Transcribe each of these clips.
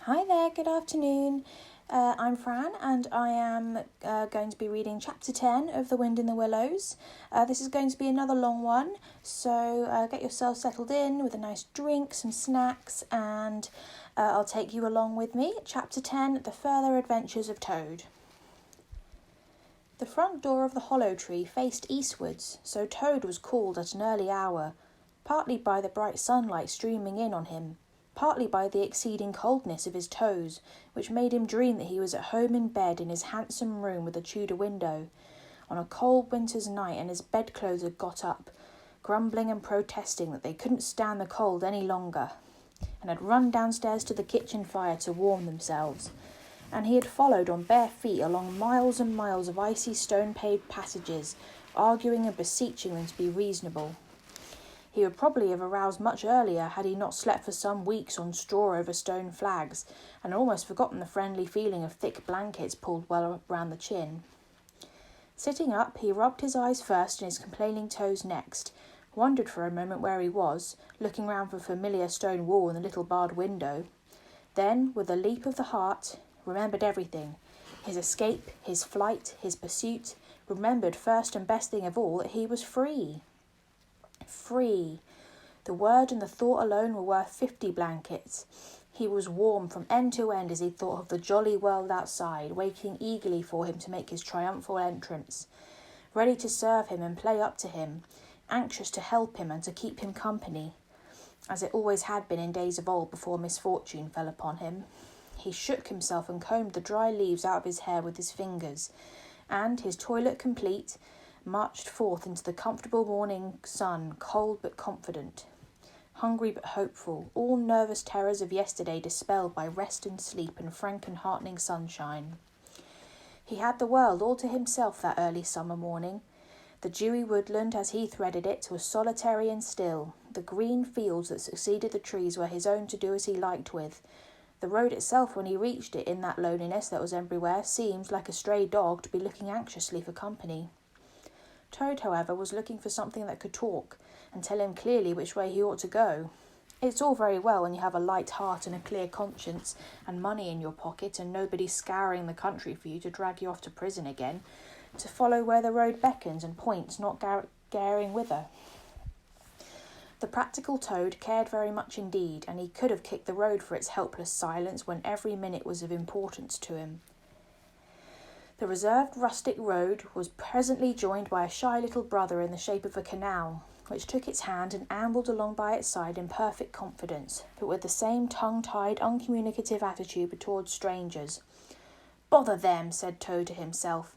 Hi there, good afternoon. I'm Fran and I am going to be reading chapter 10 of The Wind in the Willows. This is going to be another long one, so get yourself settled in with a nice drink, some snacks, and I'll take you along with me. Chapter 10, The Further Adventures of Toad. The front door of the hollow tree faced eastwards, so Toad was called at an early hour, partly by the bright sunlight streaming in on him, partly by the exceeding coldness of his toes, which made him dream that he was at home in bed in his handsome room with a Tudor window, on a cold winter's night, and his bedclothes had got up, grumbling and protesting that they couldn't stand the cold any longer, and had run downstairs to the kitchen fire to warm themselves, and he had followed on bare feet along miles and miles of icy stone-paved passages, arguing and beseeching them to be reasonable. He would probably have aroused much earlier had he not slept for some weeks on straw over stone flags, and almost forgotten the friendly feeling of thick blankets pulled well round the chin. Sitting up, he rubbed his eyes first and his complaining toes next, wondered for a moment where he was, looking round for the familiar stone wall and the little barred window. Then, with a leap of the heart, remembered everything, his escape, his flight, his pursuit, remembered first and best thing of all that he was free. Free. The word and the thought alone were worth 50 blankets. He was warm from end to end as he thought of the jolly world outside, waiting eagerly for him to make his triumphal entrance, ready to serve him and play up to him, anxious to help him and to keep him company, as it always had been in days of old before misfortune fell upon him. He shook himself and combed the dry leaves out of his hair with his fingers, and, his toilet complete, marched forth into the comfortable morning sun, cold but confident, hungry but hopeful, all nervous terrors of yesterday dispelled by rest and sleep and frank and heartening sunshine. He had the world all to himself that early summer morning. The dewy woodland, as he threaded it, was solitary and still. The green fields that succeeded the trees were his own to do as he liked with. The road itself, when he reached it in that loneliness that was everywhere, seemed, like a stray dog, to be looking anxiously for company. Toad, however, was looking for something that could talk and tell him clearly which way he ought to go. It's all very well when you have a light heart and a clear conscience and money in your pocket and nobody scouring the country for you to drag you off to prison again, to follow where the road beckons and points, not caring whither. The practical Toad cared very much indeed, and he could have kicked the road for its helpless silence when every minute was of importance to him. The reserved rustic road was presently joined by a shy little brother in the shape of a canal, which took its hand and ambled along by its side in perfect confidence, but with the same tongue-tied, uncommunicative attitude towards strangers. "Bother them," said Toad to himself.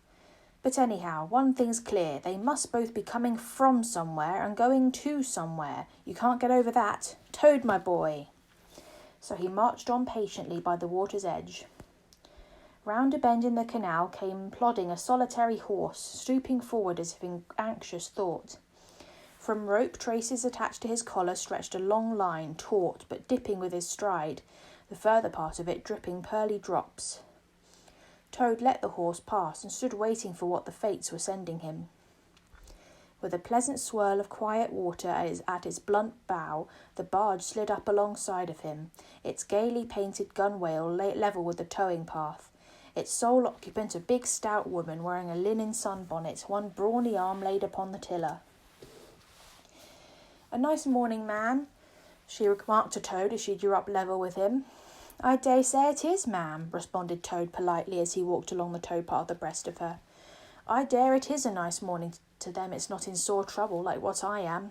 "But anyhow, one thing's clear, they must both be coming from somewhere and going to somewhere. You can't get over that. Toad, my boy." So he marched on patiently by the water's edge. Round a bend in the canal came plodding a solitary horse, stooping forward as if in anxious thought. From rope traces attached to his collar stretched a long line, taut but dipping with his stride, the further part of it dripping pearly drops. Toad let the horse pass and stood waiting for what the fates were sending him. With a pleasant swirl of quiet water at its blunt bow, the barge slid up alongside of him, its gaily painted gunwale level with the towing path, its sole occupant a big stout woman wearing a linen sunbonnet, one brawny arm laid upon the tiller. "A nice morning, ma'am," she remarked to Toad as she drew up level with him. "I dare say it is, ma'am," responded Toad politely as he walked along the tow path abreast of her. "I dare it is a nice morning to them it's not in sore trouble like what I am.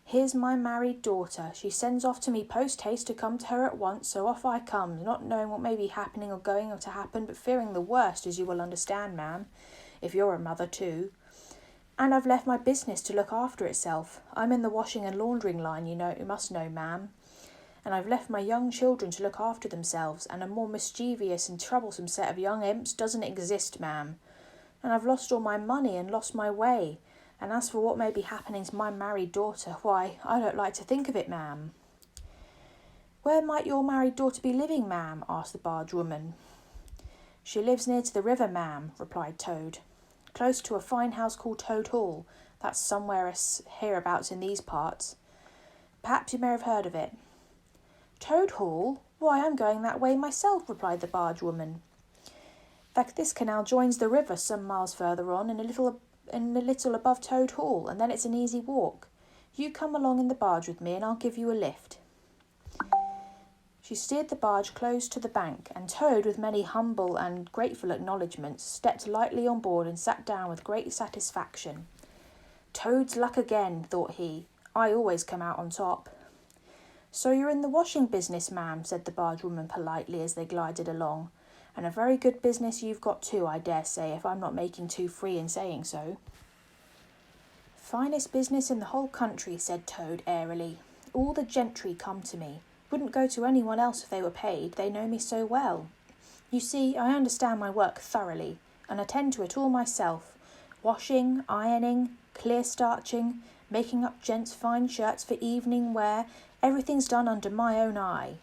Here's my married daughter. She sends off to me post-haste to come to her at once, so off I comes, not knowing what may be happening or going to happen, but fearing the worst, as you will understand, ma'am, if you're a mother too. And I've left my business to look after itself. I'm in the washing and laundering line, you must know, ma'am. And I've left my young children to look after themselves, and a more mischievous and troublesome set of young imps doesn't exist, ma'am. And I've lost all my money and lost my way. And as for what may be happening to my married daughter, why, I don't like to think of it, ma'am." "Where might your married daughter be living, ma'am?" asked the barge woman. "She lives near to the river, ma'am," replied Toad. "Close to a fine house called Toad Hall. That's somewhere hereabouts in these parts. Perhaps you may have heard of it." "Toad Hall? "Why, I'm going that way myself," replied the bargewoman. "This canal joins the river some miles further on in a little above Toad Hall, and then it's an easy walk. You come along in the barge with me and I'll give you a lift." She steered the barge close to the bank, and Toad, with many humble and grateful acknowledgments, stepped lightly on board and sat down with great satisfaction. "Toad's luck again," thought he. "I always come out on top." "So you're in the washing business, ma'am," said the bargewoman politely as they glided along. "And a very good business you've got too, I dare say, if I'm not making too free in saying so." "Finest business in the whole country," said Toad airily. "All the gentry come to me. Wouldn't go to anyone else if they were paid, they know me so well. You see, I understand my work thoroughly, and attend to it all myself. Washing, ironing, clear starching, making up gents' fine shirts for evening wear, everything's done under my own eye."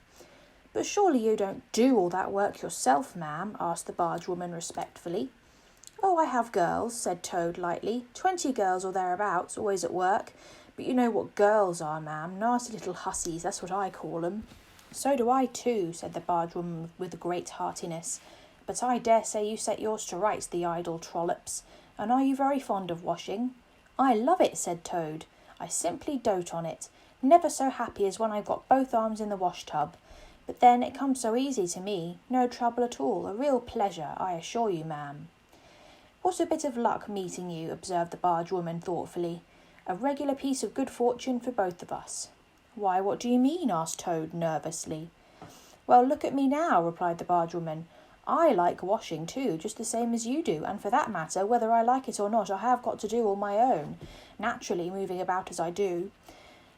"But surely you don't do all that work yourself, ma'am?" asked the bargewoman respectfully. "Oh, I have girls," said Toad lightly. 20 girls or thereabouts, always at work. But you know what girls are, ma'am. Nasty little hussies, that's what I call 'em." "So do I too," said the bargewoman with great heartiness. "But I dare say you set yours to rights, the idle trollops. And are you very fond of washing?" "I love it," said Toad. "I simply dote on it. Never so happy as when I've got both arms in the wash tub. But then it comes so easy to me. No trouble at all. A real pleasure, I assure you, ma'am." "What a bit of luck meeting you," observed the bargewoman thoughtfully. "A regular piece of good fortune for both of us." "Why, what do you mean?" asked Toad nervously. "Well, look at me now," replied the bargewoman. "I like washing too, just the same as you do, and for that matter, whether I like it or not, I have got to do all my own, naturally moving about as I do.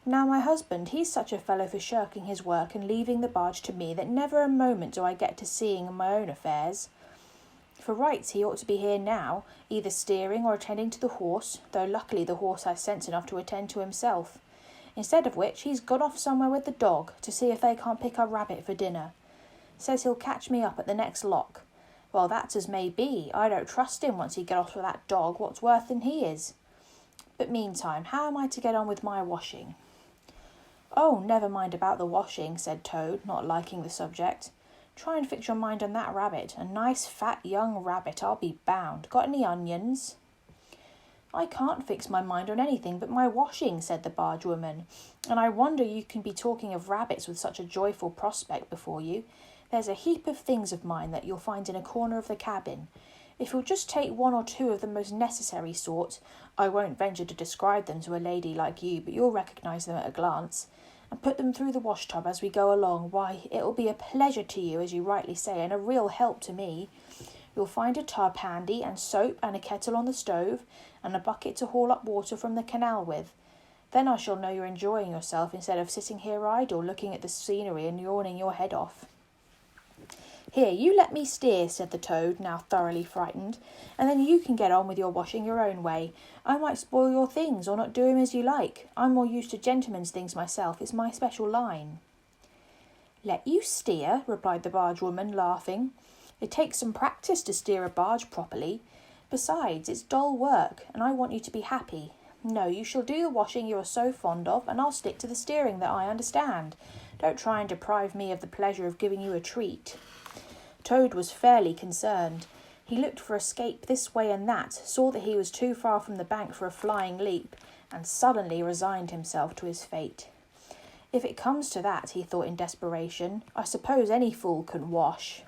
Now my husband, he's such a fellow for shirking his work and leaving the barge to me that never a moment do I get to seeing my own affairs. For rights he ought to be here now, either steering or attending to the horse, though luckily the horse has sense enough to attend to himself. Instead of which, he's gone off somewhere with the dog to see if they can't pick a rabbit for dinner. Says he'll catch me up at the next lock. Well, that's as may be. I don't trust him once he get off with that dog, what's worse than he is. But meantime, how am I to get on with my washing?" "Oh, never mind about the washing," said Toad, not liking the subject. "Try and fix your mind on that rabbit. A nice fat young rabbit, I'll be bound. Got any onions?" "I can't fix my mind on anything but my washing," said the bargewoman. "And I wonder you can be talking of rabbits with such a joyful prospect before you. There's a heap of things of mine that you'll find in a corner of the cabin. If you'll just take 1 or 2 of the most necessary sort, I won't venture to describe them to a lady like you, but you'll recognise them at a glance, and put them through the wash tub as we go along, why, it'll be a pleasure to you, as you rightly say, and a real help to me. You'll find a tub handy, and soap, and a kettle on the stove, and a bucket to haul up water from the canal with. Then I shall know you're enjoying yourself instead of sitting here idle, looking at the scenery and yawning your head off." "Here, you let me steer," said the Toad, now thoroughly frightened, "and then you can get on with your washing your own way. I might spoil your things, or not do 'em as you like. I'm more used to gentlemen's things myself. It's my special line." "Let you steer?" replied the bargewoman, laughing. "It takes some practice to steer a barge properly. Besides, it's dull work, and I want you to be happy. No, you shall do the washing you are so fond of, and I'll stick to the steering that I understand. Don't try and deprive me of the pleasure of giving you a treat." Toad was fairly concerned. He looked for escape this way and that, saw that he was too far from the bank for a flying leap, and suddenly resigned himself to his fate. "If it comes to that," he thought in desperation, "I suppose any fool can wash."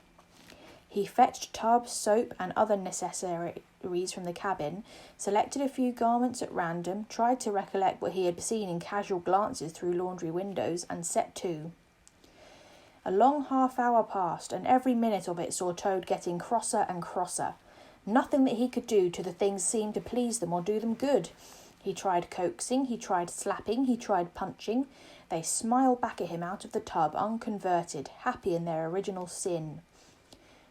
He fetched tub, soap, and other necessaries from the cabin, selected a few garments at random, tried to recollect what he had seen in casual glances through laundry windows, and set to. A long half-hour passed, and every minute of it saw Toad getting crosser and crosser. Nothing that he could do to the things seemed to please them or do them good. He tried coaxing, he tried slapping, he tried punching. They smiled back at him out of the tub, unconverted, happy in their original sin.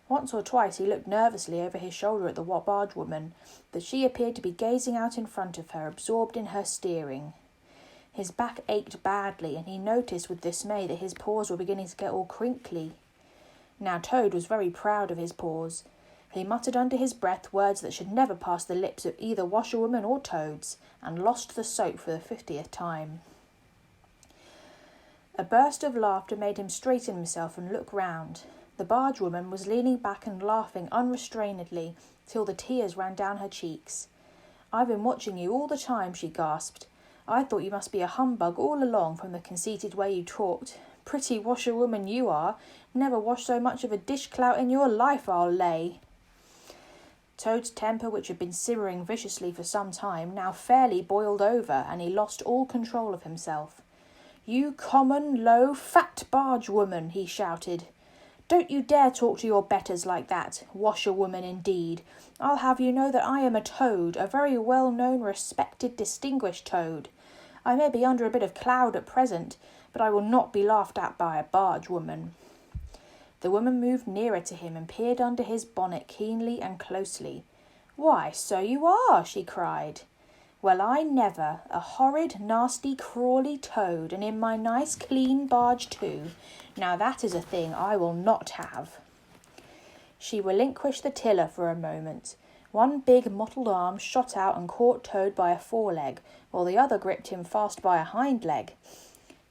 Once or twice he looked nervously over his shoulder at the bargewoman, but she appeared to be gazing out in front of her, absorbed in her steering. His back ached badly, and he noticed with dismay that his paws were beginning to get all crinkly. Now Toad was very proud of his paws. He muttered under his breath words that should never pass the lips of either washerwoman or Toads, and lost the soap for the 50th time. A burst of laughter made him straighten himself and look round. The barge woman was leaning back and laughing unrestrainedly till the tears ran down her cheeks. "I've been watching you all the time," she gasped. "I thought you must be a humbug all along from the conceited way you talked. Pretty washerwoman you are. Never washed so much of a dishclout in your life, I'll lay." Toad's temper, which had been simmering viciously for some time, now fairly boiled over, and he lost all control of himself. "You common, low, fat barge woman," he shouted. "Don't you dare talk to your betters like that. Washerwoman indeed. I'll have you know that I am a toad, a very well-known, respected, distinguished toad. I may be under a bit of cloud at present, but I will not be laughed at by a barge woman." The woman moved nearer to him and peered under his bonnet keenly and closely. "Why, so you are," she cried. "Well, I never. A horrid, nasty, crawly toad, and in my nice, clean barge too. Now that is a thing I will not have." She relinquished the tiller for a moment. One big mottled arm shot out and caught Toad by a foreleg, while the other gripped him fast by a hind leg.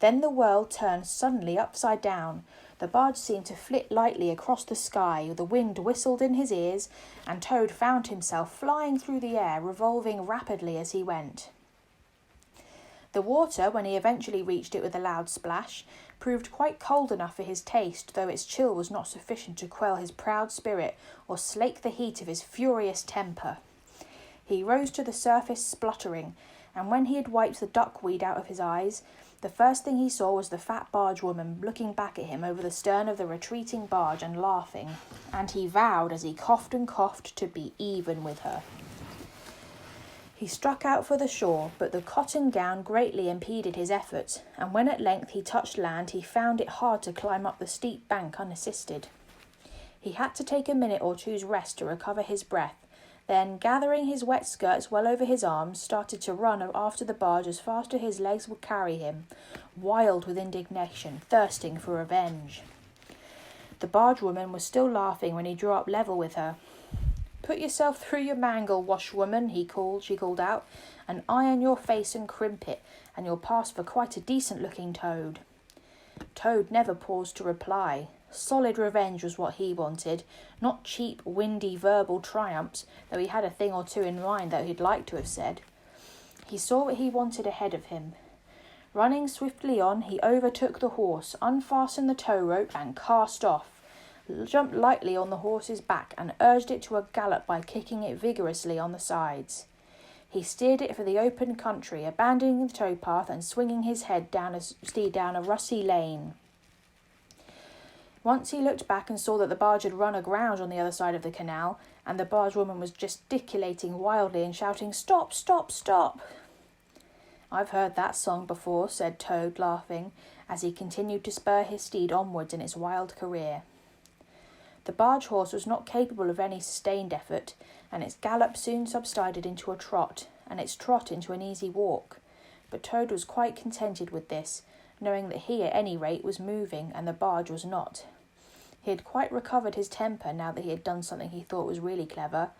Then the world turned suddenly upside down. The barge seemed to flit lightly across the sky, the wind whistled in his ears, and Toad found himself flying through the air, revolving rapidly as he went. The water, when he eventually reached it with a loud splash, proved quite cold enough for his taste, though its chill was not sufficient to quell his proud spirit or slake the heat of his furious temper. He rose to the surface spluttering, and when he had wiped the duckweed out of his eyes, the first thing he saw was the fat barge woman looking back at him over the stern of the retreating barge and laughing, and he vowed as he coughed and coughed to be even with her. He struck out for the shore, but the cotton gown greatly impeded his efforts, and when at length he touched land, he found it hard to climb up the steep bank unassisted. He had to take a minute or two's rest to recover his breath, then, gathering his wet skirts well over his arms, started to run after the barge as fast as his legs would carry him, wild with indignation, thirsting for revenge. The barge woman was still laughing when he drew up level with her. "Put yourself through your mangle, washwoman," she called out, "and iron your face and crimp it, and you'll pass for quite a decent-looking toad." Toad never paused to reply. Solid revenge was what he wanted, not cheap, windy, verbal triumphs, though he had a thing or two in mind that he'd like to have said. He saw what he wanted ahead of him. Running swiftly on, he overtook the horse, unfastened the tow rope, and cast off, jumped lightly on the horse's back, and urged it to a gallop by kicking it vigorously on the sides. He steered it for the open country, abandoning the towpath and swinging his head down a russy lane. Once he looked back and saw that the barge had run aground on the other side of the canal, and the barge woman was gesticulating wildly and shouting, "Stop, stop, stop!" "I've heard that song before," said Toad, laughing, as he continued to spur his steed onwards in its wild career. The barge horse was not capable of any sustained effort, and its gallop soon subsided into a trot, and its trot into an easy walk. But Toad was quite contented with this, knowing that he, at any rate, was moving, and the barge was not. He had quite recovered his temper now that he had done something he thought was really clever,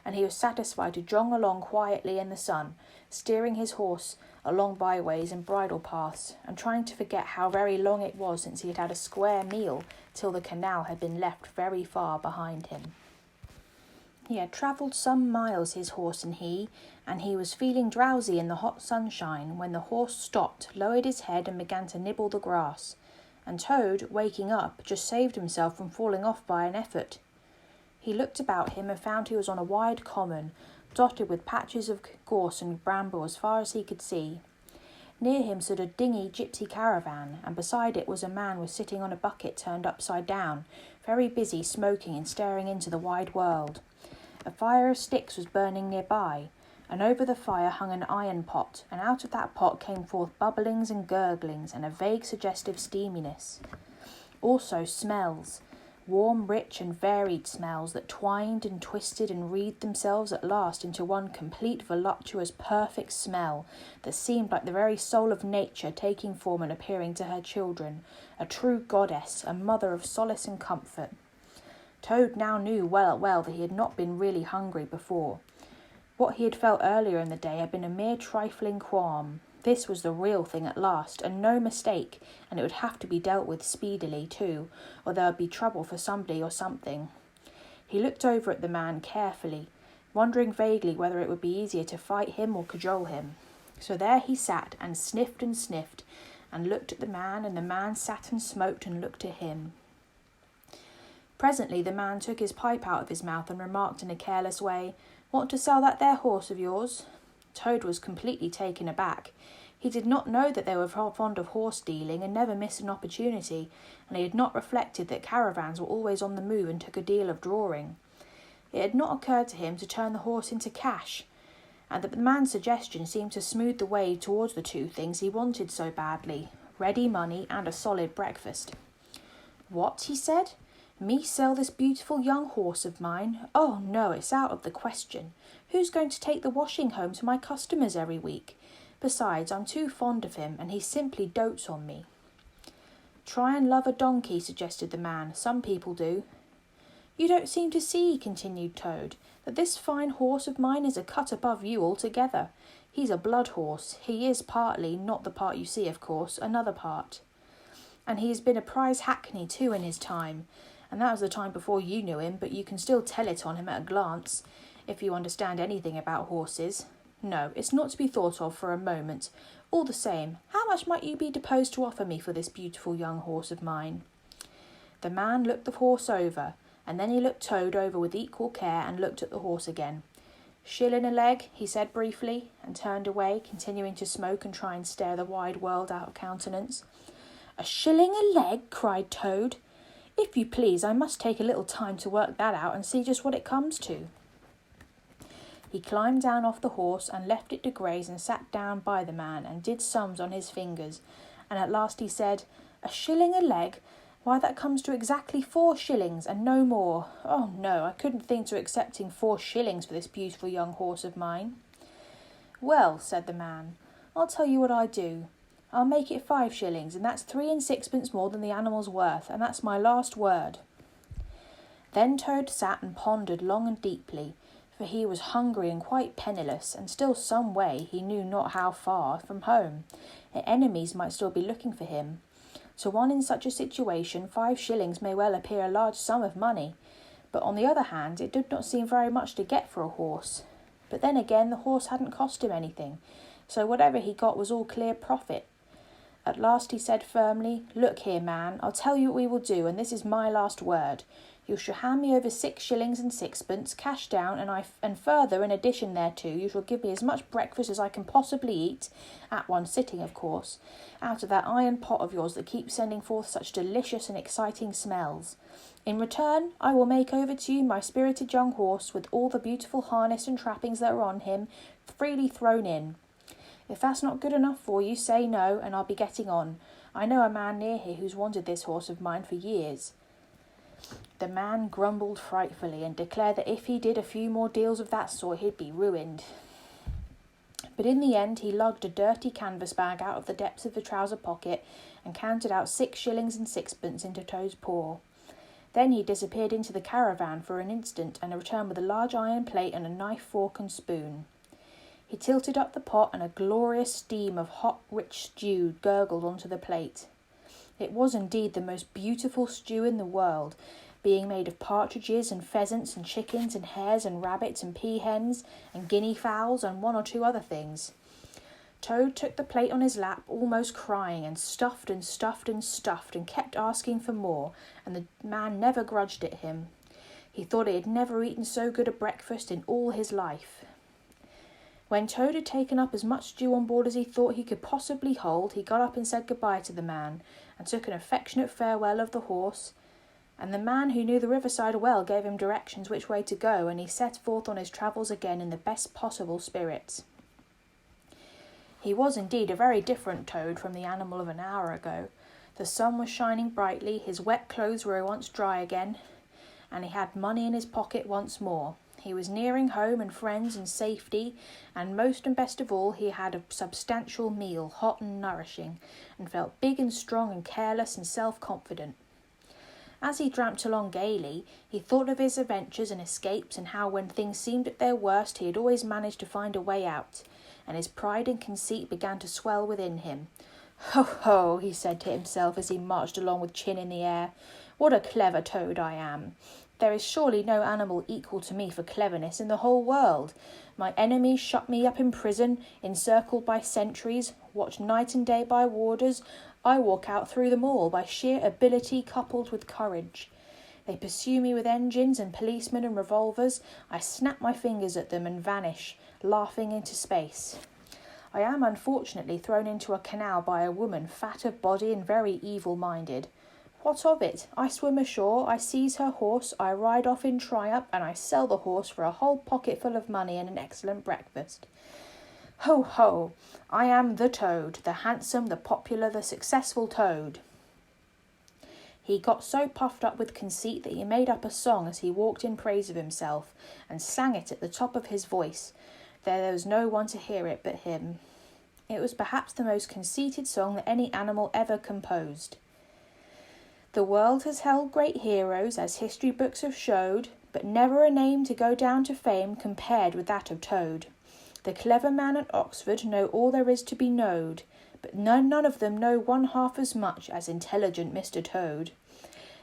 and he was satisfied to jog along quietly in the sun, steering his horse along byways and bridle paths, and trying to forget how very long it was since he had had a square meal till the canal had been left very far behind him. He had travelled some miles, his horse and he was feeling drowsy in the hot sunshine when the horse stopped, lowered his head and began to nibble the grass, and Toad, waking up, just saved himself from falling off by an effort. He looked about him and found he was on a wide common, dotted with patches of gorse and bramble as far as he could see. Near him stood a dingy gypsy caravan, and beside it was a man sitting on a bucket turned upside down, very busy smoking and staring into the wide world. A fire of sticks was burning nearby, and over the fire hung an iron pot, and out of that pot came forth bubblings and gurglings and a vague suggestive steaminess. Also smells, warm, rich and varied smells that twined and twisted and wreathed themselves at last into one complete, voluptuous, perfect smell that seemed like the very soul of nature taking form and appearing to her children, a true goddess, a mother of solace and comfort. Toad now knew well that he had not been really hungry before. What he had felt earlier in the day had been a mere trifling qualm. This was the real thing at last, and no mistake, and it would have to be dealt with speedily too, or there would be trouble for somebody or something. He looked over at the man carefully, wondering vaguely whether it would be easier to fight him or cajole him. So there he sat and sniffed and looked at the man, and the man sat and smoked and looked at him. Presently the man took his pipe out of his mouth and remarked in a careless way, "Want to sell that there horse of yours?" Toad was completely taken aback. He did not know that they were fond of horse dealing and never missed an opportunity, and he had not reflected that caravans were always on the move and took a deal of drawing. It had not occurred to him to turn the horse into cash, and the man's suggestion seemed to smooth the way towards the two things he wanted so badly, ready money and a solid breakfast. "What?" he said. "Me sell this beautiful young horse of mine? Oh, no, it's out of the question. Who's going to take the washing home to my customers every week? Besides, I'm too fond of him, and he simply dotes on me." "Try and love a donkey," suggested the man. "Some people do." "You don't seem to see," continued Toad, "that this fine horse of mine is a cut above you altogether. He's a blood horse. He is partly, not the part you see, of course, another part. And he has been a prize hackney too in his time, and that was the time before you knew him, but you can still tell it on him at a glance, if you understand anything about horses. No, it's not to be thought of for a moment. All the same, how much might you be disposed to offer me for this beautiful young horse of mine?" The man looked the horse over, and then he looked Toad over with equal care and looked at the horse again. "Shilling a leg," he said briefly, and turned away, continuing to smoke and try and stare the wide world out of countenance. "A shilling a leg?" cried Toad. "If you please, I must take a little time to work that out and see just what it comes to." He climbed down off the horse and left it to graze and sat down by the man and did sums on his fingers, and at last he said, "A shilling a leg? Why, that comes to exactly 4 shillings and no more. Oh no, I couldn't think to accepting 4 shillings for this beautiful young horse of mine." "Well," said the man, "I'll tell you what I do. I'll make it 5 shillings, and that's 3 and 6pence more than the animal's worth, and that's my last word." Then Toad sat and pondered long and deeply, for he was hungry and quite penniless, and still some way, he knew not how far, from home, and enemies might still be looking for him. To one in such a situation, 5 shillings may well appear a large sum of money, but on the other hand, it did not seem very much to get for a horse. But then again, the horse hadn't cost him anything, so whatever he got was all clear profit. At last he said firmly, "Look here, man, I'll tell you what we will do, and this is my last word. You shall hand me over 6 shillings and 6pence, cash down, and further, in addition thereto, you shall give me as much breakfast as I can possibly eat, at one sitting, of course, out of that iron pot of yours that keeps sending forth such delicious and exciting smells. In return, I will make over to you my spirited young horse, with all the beautiful harness and trappings that are on him, freely thrown in. If that's not good enough for you, say no, and I'll be getting on. I know a man near here who's wanted this horse of mine for years." The man grumbled frightfully and declared that if he did a few more deals of that sort he'd be ruined. But in the end he lugged a dirty canvas bag out of the depths of the trouser pocket and counted out 6 shillings and 6pence into Toad's paw. Then he disappeared into the caravan for an instant and returned with a large iron plate and a knife, fork and spoon. He tilted up the pot, and a glorious steam of hot, rich stew gurgled onto the plate. It was indeed the most beautiful stew in the world, being made of partridges and pheasants and chickens and hares and rabbits and peahens and guinea fowls and 1 or 2 other things. Toad took the plate on his lap, almost crying, and stuffed and stuffed and stuffed, and kept asking for more, and the man never grudged it him. He thought he had never eaten so good a breakfast in all his life. When Toad had taken up as much stew on board as he thought he could possibly hold, he got up and said goodbye to the man, and took an affectionate farewell of the horse, and the man who knew the riverside well gave him directions which way to go, and he set forth on his travels again in the best possible spirits. He was indeed a very different Toad from the animal of an hour ago. The sun was shining brightly, his wet clothes were once dry again, and he had money in his pocket once more. He was nearing home and friends and safety, and most and best of all, he had a substantial meal, hot and nourishing, and felt big and strong and careless and self-confident. As he tramped along gaily, he thought of his adventures and escapes, and how when things seemed at their worst he had always managed to find a way out, and his pride and conceit began to swell within him. "Ho, ho," he said to himself as he marched along with chin in the air. "What a clever toad I am! There is surely no animal equal to me for cleverness in the whole world. My enemies shut me up in prison, encircled by sentries, watched night and day by warders. I walk out through them all by sheer ability coupled with courage. They pursue me with engines and policemen and revolvers. I snap my fingers at them and vanish, laughing into space. I am unfortunately thrown into a canal by a woman, fat of body and very evil-minded. What of it? I swim ashore, I seize her horse, I ride off in triumph, and I sell the horse for a whole pocketful of money and an excellent breakfast. Ho, ho! I am the toad, the handsome, the popular, the successful toad." He got so puffed up with conceit that he made up a song as he walked in praise of himself, and sang it at the top of his voice. There was no one to hear it but him. It was perhaps the most conceited song that any animal ever composed. "The world has held great heroes, as history books have showed, but never a name to go down to fame compared with that of Toad. The clever man at Oxford know all there is to be knowed, but none of them know one half as much as intelligent Mr. Toad.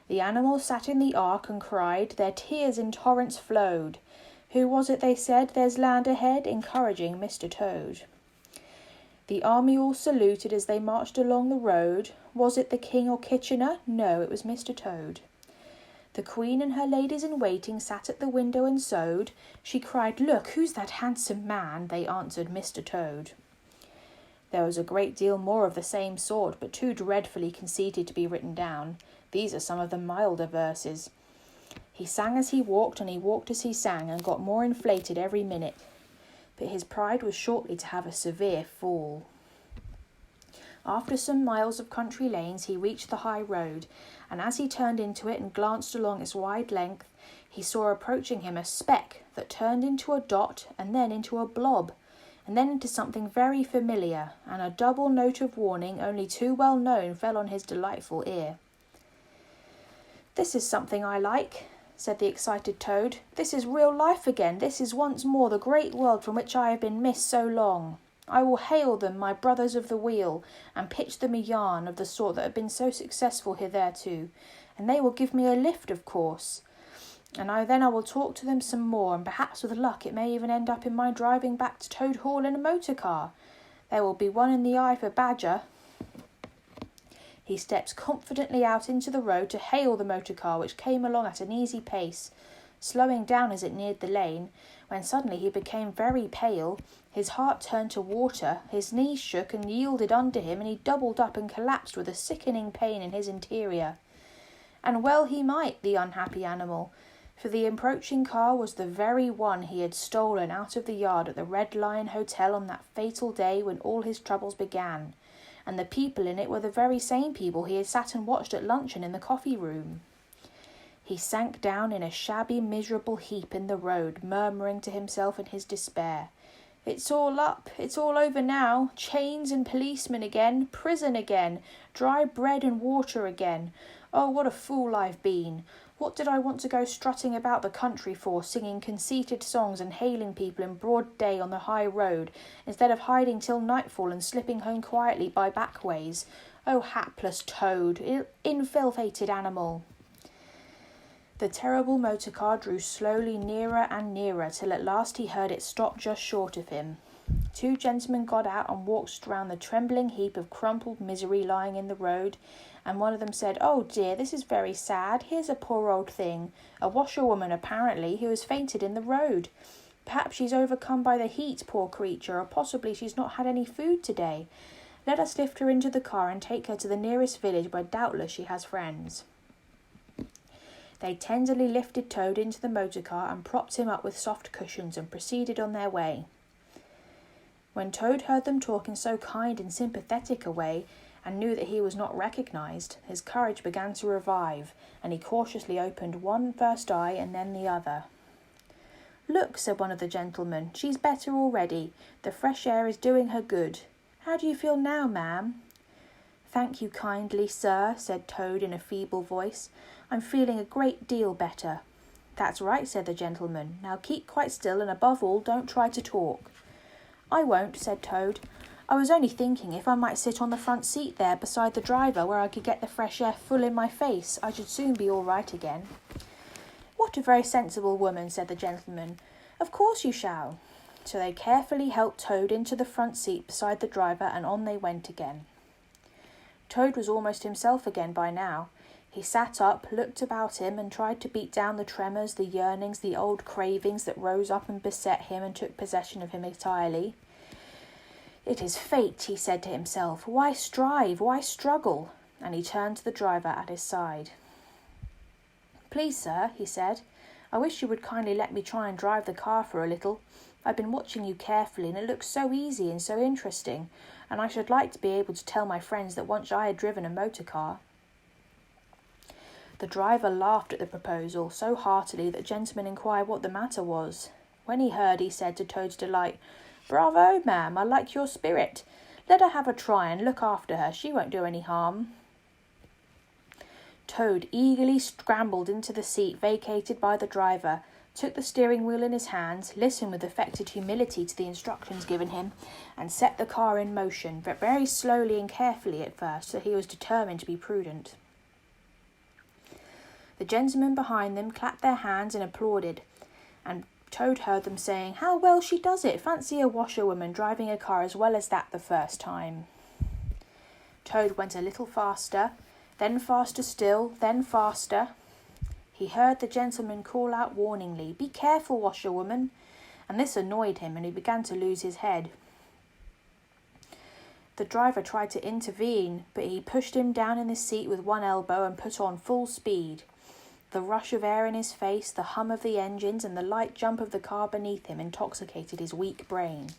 The animals sat in the ark and cried, their tears in torrents flowed. Who was it they said, there's land ahead, encouraging Mr. Toad? The army all saluted as they marched along the road. Was it the king or Kitchener? No, it was Mr. Toad. The queen and her ladies in waiting sat at the window and sewed. She cried, look, who's that handsome man? They answered, Mr. Toad. There was a great deal more of the same sort, but too dreadfully conceited to be written down. These are some of the milder verses. He sang as he walked, and he walked as he sang, and got more inflated every minute. But his pride was shortly to have a severe fall. After some miles of country lanes, he reached the high road, and as he turned into it and glanced along its wide length, he saw approaching him a speck that turned into a dot, and then into a blob, and then into something very familiar, and a double note of warning only too well known fell on his delightful ear. This is something I like, said the excited Toad. This is real life again. This is once more the great world from which I have been missed so long. I will hail them, my brothers of the wheel, and pitch them a yarn of the sort that have been so successful hitherto, and they will give me a lift, of course. And then I will talk to them some more, and perhaps with luck it may even end up in my driving back to Toad Hall in a motor car. There will be one in the eye for Badger. He stepped confidently out into the road to hail the motor car, which came along at an easy pace, slowing down as it neared the lane, when suddenly he became very pale. His heart turned to water, his knees shook and yielded under him, and he doubled up and collapsed with a sickening pain in his interior. And well he might, the unhappy animal, for the approaching car was the very one he had stolen out of the yard at the Red Lion Hotel on that fatal day when all his troubles began, and the people in it were the very same people he had sat and watched at luncheon in the coffee room. He sank down in a shabby, miserable heap in the road, murmuring to himself in his despair, It's all up, it's all over now, chains and policemen again, prison again, dry bread and water again. Oh, what a fool I've been! What did I want to go strutting about the country for, singing conceited songs and hailing people in broad day on the high road, instead of hiding till nightfall and slipping home quietly by back ways? Oh, hapless Toad, ill-fated animal! The terrible motor car drew slowly nearer and nearer, till at last he heard it stop just short of him. Two gentlemen got out and walked round the trembling heap of crumpled misery lying in the road, and one of them said, Oh dear, this is very sad. Here's a poor old thing, a washerwoman apparently, who has fainted in the road. Perhaps she's overcome by the heat, poor creature, or possibly she's not had any food today. Let us lift her into the car and take her to the nearest village where doubtless she has friends. They tenderly lifted Toad into the motor car and propped him up with soft cushions and proceeded on their way. When Toad heard them talk in so kind and sympathetic a way, and knew that he was not recognised, his courage began to revive, and he cautiously opened one first eye and then the other. Look, said one of the gentlemen, she's better already. The fresh air is doing her good. How do you feel now, ma'am? Thank you kindly, sir, said Toad in a feeble voice. I'm feeling a great deal better. That's right, said the gentleman. Now keep quite still, and above all, don't try to talk. "I won't," said Toad. "I was only thinking if I might sit on the front seat there beside the driver where I could get the fresh air full in my face, I should soon be all right again." "What a very sensible woman," said the gentleman. "Of course you shall." So they carefully helped Toad into the front seat beside the driver, and on they went again. Toad was almost himself again by now. He sat up, looked about him, and tried to beat down the tremors, the yearnings, the old cravings that rose up and beset him and took possession of him entirely. "It is fate," he said to himself. "Why strive? Why struggle?" And he turned to the driver at his side. "Please, sir," he said, "I wish you would kindly let me try and drive the car for a little. I've been watching you carefully, and it looks so easy and so interesting, and I should like to be able to tell my friends that once I had driven a motor car." The driver laughed at the proposal so heartily that the gentleman inquired what the matter was. When he heard, he said to Toad's delight, "Bravo, ma'am, I like your spirit. Let her have a try and look after her. She won't do any harm." Toad eagerly scrambled into the seat vacated by the driver, took the steering wheel in his hands, listened with affected humility to the instructions given him, and set the car in motion, but very slowly and carefully at first, so he was determined to be prudent. The gentlemen behind them clapped their hands and applauded, and Toad heard them saying, "How well she does it! Fancy a washerwoman driving a car as well as that the first time." Toad went a little faster, then faster still, then faster. He heard the gentleman call out warningly, "Be careful, washerwoman," and this annoyed him, and he began to lose his head. The driver tried to intervene, but he pushed him down in the seat with one elbow and put on full speed. The rush of air in his face, the hum of the engines, and the light jump of the car beneath him intoxicated his weak brain.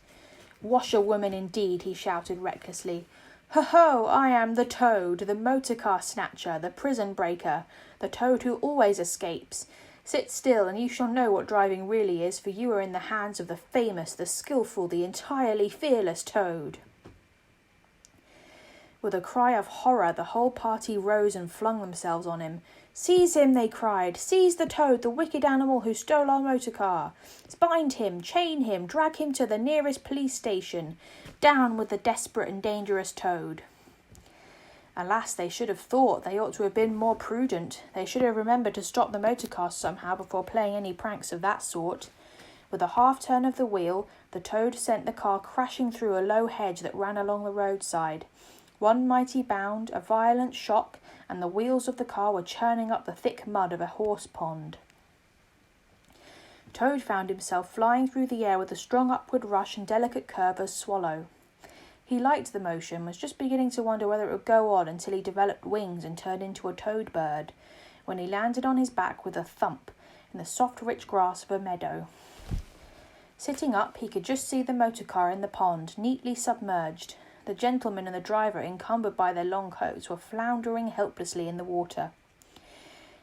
"Washerwoman indeed," he shouted recklessly. "Ho-ho, I am the Toad, the motor car snatcher, the prison breaker, the Toad who always escapes. Sit still, and you shall know what driving really is, for you are in the hands of the famous, the skilful, the entirely fearless Toad." With a cry of horror, the whole party rose and flung themselves on him. "Seize him," they cried. "Seize the Toad, the wicked animal who stole our motor car. Bind him, chain him, drag him to the nearest police station. Down with the desperate and dangerous Toad." Alas, they should have thought. They ought to have been more prudent. They should have remembered to stop the motor car somehow before playing any pranks of that sort. With a half-turn of the wheel, the Toad sent the car crashing through a low hedge that ran along the roadside. One mighty bound, a violent shock, and the wheels of the car were churning up the thick mud of a horse pond. Toad found himself flying through the air with a strong upward rush and delicate curve as swallow. He liked the motion, was just beginning to wonder whether it would go on until he developed wings and turned into a toad bird, when he landed on his back with a thump in the soft rich grass of a meadow. Sitting up, he could just see the motor car in the pond, neatly submerged. The gentleman and the driver, encumbered by their long coats, were floundering helplessly in the water.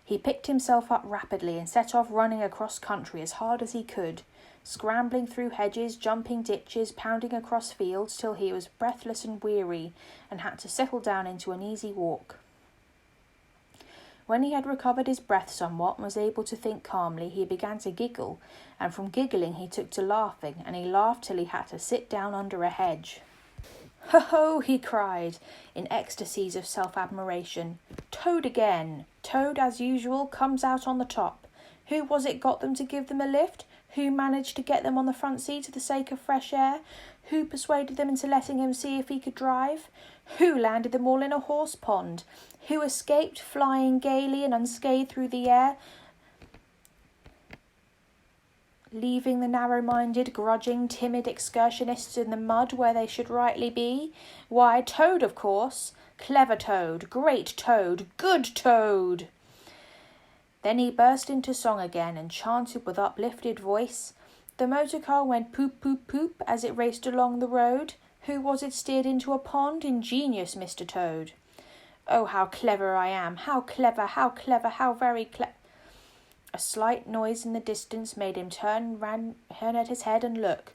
He picked himself up rapidly and set off running across country as hard as he could, scrambling through hedges, jumping ditches, pounding across fields till he was breathless and weary and had to settle down into an easy walk. When he had recovered his breath somewhat and was able to think calmly, he began to giggle, and from giggling he took to laughing, and he laughed till he had to sit down under a hedge. "Ho-ho!" he cried, in ecstasies of self-admiration. "Toad again! Toad, as usual, comes out on the top. Who was it got them to give them a lift? Who managed to get them on the front seat for the sake of fresh air? Who persuaded them into letting him see if he could drive? Who landed them all in a horse pond? Who escaped, flying gaily and unscathed through the air, leaving the narrow-minded, grudging, timid excursionists in the mud where they should rightly be? Why, Toad, of course. Clever Toad, great Toad, good Toad." Then he burst into song again and chanted with uplifted voice, "The motor car went poop, poop, poop as it raced along the road. Who was it steered into a pond? Ingenious Mr. Toad. Oh, how clever I am, how clever, how very clever." A slight noise in the distance made him turn at his head and look.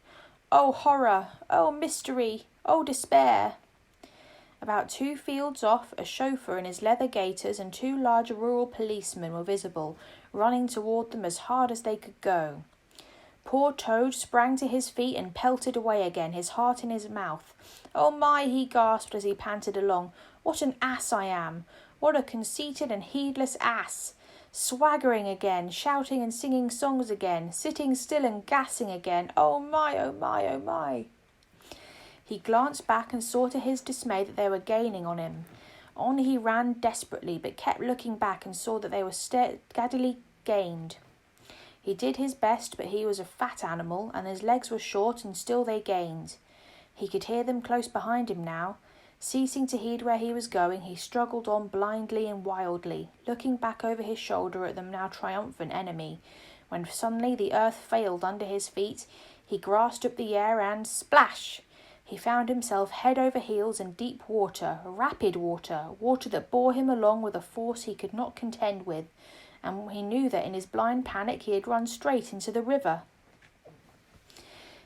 Oh, horror! Oh, mystery! Oh, despair! About 2 fields off, a chauffeur in his leather gaiters and 2 large rural policemen were visible, running toward them as hard as they could go. Poor Toad sprang to his feet and pelted away again, his heart in his mouth. "Oh my," he gasped as he panted along. "What an ass I am! What a conceited and heedless ass! Swaggering again, shouting and singing songs again, sitting still and gassing again. Oh my, oh my, oh my." He glanced back and saw to his dismay that they were gaining on him. On he ran desperately, but kept looking back and saw that they were steadily gained. He did his best, but he was a fat animal, and his legs were short, and still they gained. He could hear them close behind him now. Ceasing to heed where he was going, he struggled on blindly and wildly, looking back over his shoulder at the now triumphant enemy, when suddenly the earth failed under his feet. He grasped up the air and splash! He found himself head over heels in deep water, rapid water, water that bore him along with a force he could not contend with, and he knew that in his blind panic he had run straight into the river.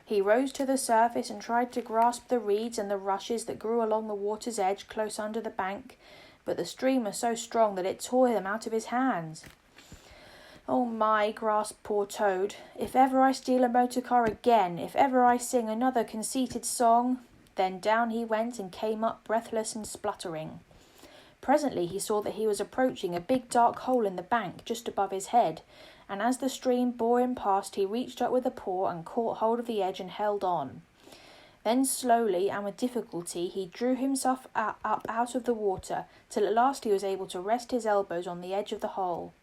He rose to the surface and tried to grasp the reeds and the rushes that grew along the water's edge close under the bank, but the stream was so strong that it tore him out of his hands. "Oh my," gasped poor Toad, "if ever I steal a motor car again, if ever I sing another conceited song—" Then down he went and came up breathless and spluttering. Presently he saw that he was approaching a big dark hole in the bank just above his head, and as the stream bore him past he reached up with a paw and caught hold of the edge and held on. Then slowly and with difficulty he drew himself up out of the water, till at last he was able to rest his elbows on the edge of the hole.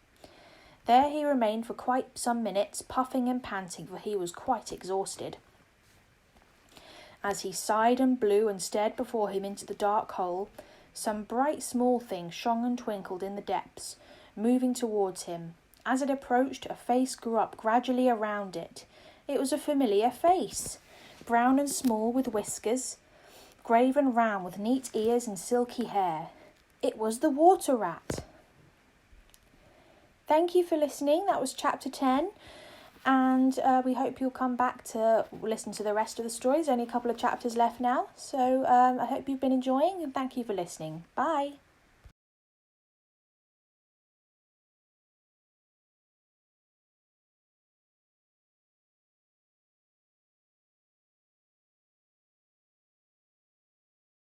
There he remained for quite some minutes, puffing and panting, for he was quite exhausted. As he sighed and blew and stared before him into the dark hole, some bright small thing shone and twinkled in the depths, moving towards him. As it approached, a face grew up gradually around it. It was a familiar face, brown and small with whiskers, grave and round with neat ears and silky hair. It was the water rat. Thank you for listening. That was chapter 10. And we hope you'll come back to listen to the rest of the story. There's only a couple of chapters left now. So I hope you've been enjoying and thank you for listening. Bye.